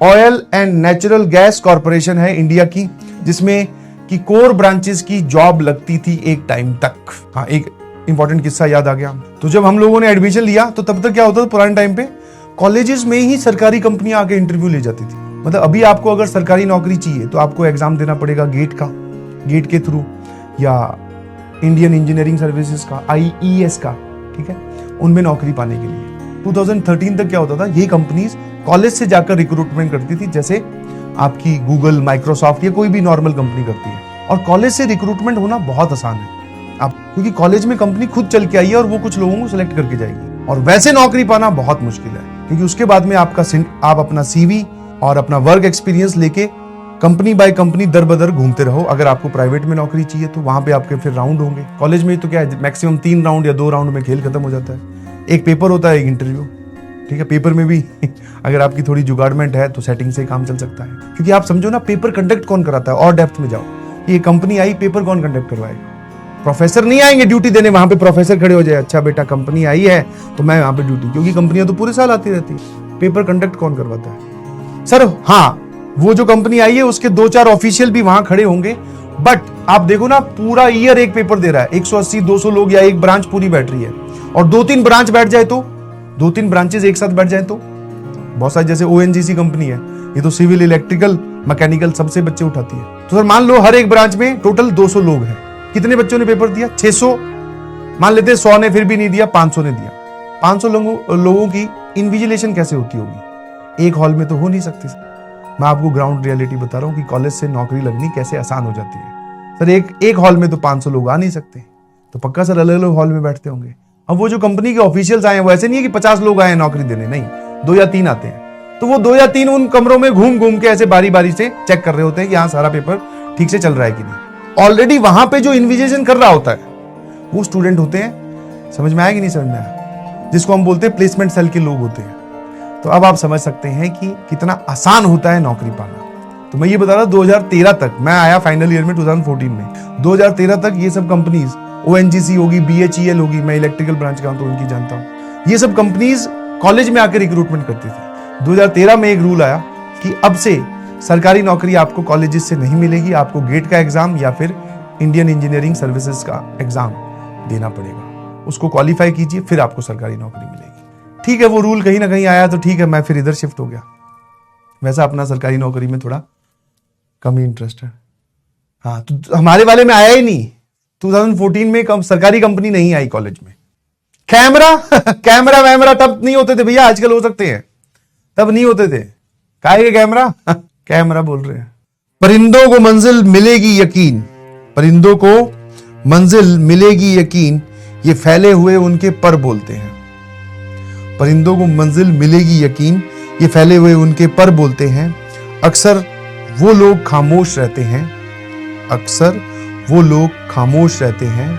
Oil and natural gas corporation है India की, जिसमें कि कोर ब्रांचेस की जॉब लगती थी एक टाइम तक। हाँ, एक इंपॉर्टेंट किस्सा याद आ गया। तो जब हम लोगों ने एडमिशन लिया तो तब तक क्या होता था, पुराने टाइम पे कॉलेजेस में ही सरकारी कंपनियां आके इंटरव्यू ले जाती थी। मतलब अभी आपको अगर सरकारी नौकरी चाहिए तो आपको एग्जाम देना पड़ेगा गेट के थ्रू, या इंडियन इंजीनियरिंग सर्विसेज का, IES का, ठीक है, उनमें नौकरी पाने के लिए 2013 तक क्या होता था, ये कंपनीज कॉलेज से जाकर रिक्रूटमेंट करती थी, जैसे आपकी गूगल, माइक्रोसॉफ्ट, ये कोई भी नॉर्मल कंपनी करती है। और कॉलेज से रिक्रूटमेंट होना बहुत आसान है आप, क्योंकि कॉलेज में कंपनी खुद चल के आई है और वो कुछ लोगों को सिलेक्ट करके जाएगी। और वैसे नौकरी पाना बहुत मुश्किल है, क्योंकि उसके बाद में आप अपना CV और अपना वर्क एक्सपीरियंस लेके कंपनी बाय कंपनी दर बदर घूमते रहो। अगर आपको प्राइवेट में नौकरी चाहिए तो वहां पे आपके फिर राउंड होंगे। कॉलेज में तो क्या है, मैक्सिमम 3 राउंड या 2 राउंड में खेल खत्म हो जाता है। एक पेपर होता है, एक इंटरव्यू, ठीक है। पेपर में भी अगर आपकी थोड़ी जुगाड़मेंट है तो सेटिंग से काम चल सकता है, क्योंकि आप समझो ना, पेपर कंडक्ट कौन कराता है, और डेप्थ में जाओ, ये कंपनी आई, पेपर कौन कंडक्ट करवाएगा? प्रोफेसर नहीं आएंगे ड्यूटी देने, वहां पे प्रोफेसर खड़े हो जाए, अच्छा बेटा कंपनी आई है तो मैं वहां पे ड्यूटी, क्योंकि कंपनियां तो पूरे साल आती रहती है। पेपर कंडक्ट कौन करवाता है? सर हाँ, वो जो कंपनी आई है उसके 2-4 ऑफिशियल भी वहां खड़े होंगे, बट आप देखो ना, पूरा ईयर एक पेपर दे रहा है, 180-200 लोग या एक ब्रांच पूरी बैठ रही है, और 2-3 ब्रांच बैठ जाए तो, 2-3 ब्रांचेस एक साथ बैठ जाए तो, बहुत सारी, जैसे ONGC कंपनी है, ये तो सिविल, इलेक्ट्रिकल, मैकेनिकल सबसे बच्चे उठाती है। तो सर मान लो हर एक ब्रांच में टोटल 200 लोग हैं, कितने बच्चों ने पेपर दिया? 600। मान लेते 100 ने फिर भी नहीं दिया, 500 ने दिया। 500 लोगों की इन्विजिलेशन कैसे होती होगी? एक हॉल में तो हो नहीं सकती। मैं आपको ग्राउंड रियलिटी बता रहा हूँ कि कॉलेज से नौकरी लगनी कैसे आसान हो जाती है। सर एक हॉल में तो 500 लोग आ नहीं सकते, तो पक्का सर अलग अलग हॉल में बैठते होंगे। अब वो जो कंपनी के ऑफिशियल्स आए हैं, वो ऐसे नहीं है कि 50 लोग आए हैं नौकरी देने, नहीं, 2 या 3 आते हैं। तो वो 2 या 3 उन कमरों में घूम घूम के ऐसे बारी बारी से चेक कर रहे होते हैं कि हाँ सारा पेपर ठीक से चल रहा है कि नहीं। ऑलरेडी वहां पे जो इन्विजिलेशन कर रहा होता है वो स्टूडेंट होते हैं। समझ में आया कि नहीं समझ में आया? जिसको हम बोलते हैं प्लेसमेंट सेल के लोग होते हैं। तो अब आप समझ सकते हैं कि कितना आसान होता है नौकरी पाना। तो मैं ये बता रहा, 2013 तक मैं आया फाइनल ईयर में 2014 में, 2013 तक ये सब कंपनीज, ONGC होगी, BHEL होगी, मैं इलेक्ट्रिकल ब्रांच का हूं तो उनकी जानता हूं, ये सब कंपनीज कॉलेज में आकर रिक्रूटमेंट करती थी। 2013 में एक रूल आया कि अब से सरकारी नौकरी आपको कॉलेजेस से नहीं मिलेगी, आपको गेट का एग्जाम या फिर इंडियन इंजीनियरिंग सर्विसेज का एग्जाम देना पड़ेगा, उसको क्वालिफाई कीजिए फिर आपको सरकारी नौकरी मिलेगी। ठीक है, वो रूल कहीं ना कहीं आया तो ठीक है, मैं फिर इधर शिफ्ट हो गया। वैसा अपना सरकारी नौकरी में थोड़ा कम ही इंटरेस्ट है। हाँ, तो हमारे वाले में आया ही नहीं। 2014 में सरकारी कंपनी नहीं आई कॉलेज में। कैमरा वैमरा तब नहीं होते थे भैया, आजकल हो सकते हैं, तब नहीं होते थे। काहे के कैमरा कैमरा बोल रहे हैं। परिंदों को मंजिल मिलेगी यकीन, परिंदों को मंजिल मिलेगी यकीन, ये फैले हुए उनके पर बोलते हैं। परिंदों को मंजिल मिलेगी यकीन, ये फैले हुए उनके पर बोलते हैं। अक्सर वो लोग खामोश रहते हैं, अक्सर वो लोग खामोश रहते हैं।